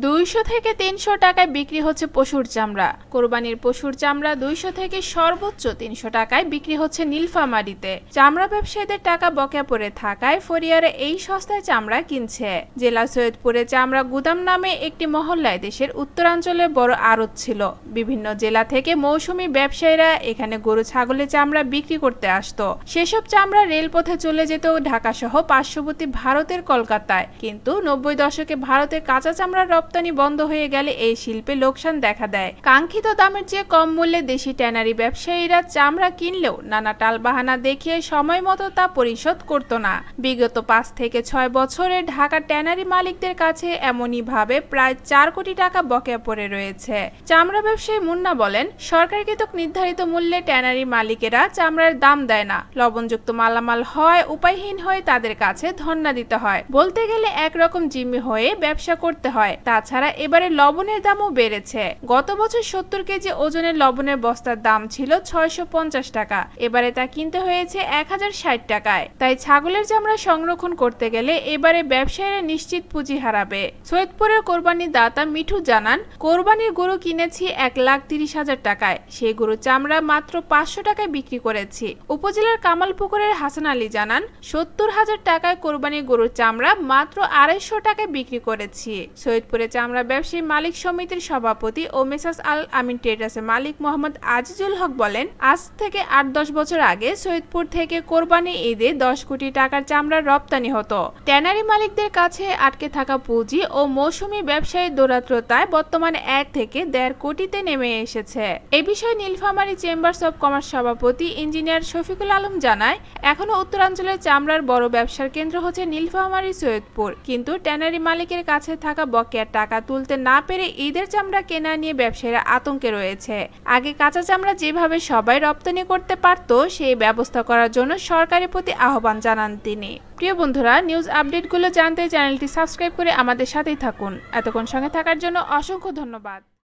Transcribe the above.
200 থেকে 300 টাকায় বিক্রি হচ্ছে পশুর চামড়া। কোরবানির পশুর চামড়া 200 থেকে সর্বোচ্চ 300 টাকায় বিক্রি হচ্ছে নীলফামারীতে। চামড়া ব্যবসায়ীদের টাকা বকেয়া পড়ে থাকায় ফরিয়ারে এই সস্তায় চামড়া কিনছে। জেলা সৈয়দপুরে চামড়া গুদাম নামে একটি মহল্লায় দেশের উত্তরাঞ্চলে বড় আড়ত ছিল। বিভিন্ন জেলা থেকে মৌসুমী ব্যবসায়ীরা এখানে গরু ছাগলের চামড়া বিক্রি করতে আসতো। সেসব চামড়া রেলপথে চলে যেত ঢাকা সহ পার্শ্ববর্তী ভারতের কলকাতায়। কিন্তু 90 দশকে ভারতের কাঁচা চামড়ার রপ্তানি বন্ধ হয়ে গেলে এই শিল্পে লোকসান দেখা দেয়। কাঙ্ক্ষিত দামের চেয়ে কম মূল্যে দেশি ট্যানারি ব্যবসায়ীরা চামড়া কিনলেও নানা টালবাহানা দেখিয়ে সময় মতো তা পরিশোধ করত না। বিগত 5 থেকে 6 বছরে ঢাকার ট্যানারি মালিকদের কাছে এমনই ভাবে প্রায় 4 কোটি টাকা বকেয়া পড়ে রয়েছে। চামড়া ব্যবসায়ী মুন্না বলেন, সরকারকৃত নির্ধারিত মূল্যে ট্যানারি মালিকেরা চামড়ার দাম দেয় না। লবণযুক্ত মালামাল হয় উপায়হীন হয়ে তাদের কাছে ধর্ণা দিতে হয়। বলতে গেলে একরকম জিম্মি হয়ে ব্যবসা করতে হয়। তাছাড়া এবারে লবণের দামও বেড়েছে। গত বছর 70 কেজি ওজনের লবণের বস্তার দাম ছিল 650 টাকা, এবারে তা কিনতে হয়েছে 1060 টাকায়। তাই ছাগলের চামড়া সংরক্ষণ করতে গেলে এবারে ব্যবসায়ীরা নিশ্চিত পুঁজি হারাবে। সৈয়দপুরের কোরবানির দাতা মিঠু জানান, কোরবানির গরু কিনেছি 1,30,000 টাকায়, সেই গরুর চামড়া মাত্র 500 টাকায় বিক্রি করেছি। উপজেলার কামালপুকুরের হাসান আলী জানান, 70,000 টাকায় কোরবানির গরুর চামড়া মাত্র 250 টাকায় বিক্রি করেছি। সৈয়দপুরে চামড়া ব্যবসায়ী মালিক সমিতির সভাপতি ও মেসার্স আল আমিন ট্রেডার্সের মালিক মোহাম্মদ আজিজুল হক বলেন, আজ থেকে 8-10 বছর আগে সৈয়দপুর থেকে কোরবানি ঈদে 10 কোটি টাকার চামড়ার রপ্তানি হতো। ট্যানারি মালিকদের কাছে আটকে থাকা পুঁজি ও মৌসুমী ব্যবসায়ী দৌরাত্রতায় বর্তমানে 1 থেকে 1.5 কোটিতে নেমে এসেছে। এ বিষয়ে নীলফামারী চেম্বার্স অব কমার্স সভাপতি ইঞ্জিনিয়ার শফিকুল আলম জানায়, এখনো উত্তরাঞ্চলের চামড়ার বড় ব্যবসার কেন্দ্র হচ্ছে নীলফামারী সৈয়দপুর, কিন্তু ট্যানারি মালিকের কাছে থাকা বকেয়ার টাকা তুলতে না পেরে ঈদের চামড়া কেনা নিয়ে ব্যবসায়ীরা আতঙ্কে রয়েছে। আগে কাঁচা চামড়া যেভাবে সবাই রপ্তানি করতে পারত, সেই ব্যবস্থা করার জন্য সরকারের প্রতি আহ্বান জানান তিনি। প্রিয় বন্ধুরা, নিউজ আপডেটগুলো জানতে চ্যানেলটি সাবস্ক্রাইব করে আমাদের সাথেই থাকুন। এতক্ষণ সঙ্গে থাকার জন্য অসংখ্য ধন্যবাদ।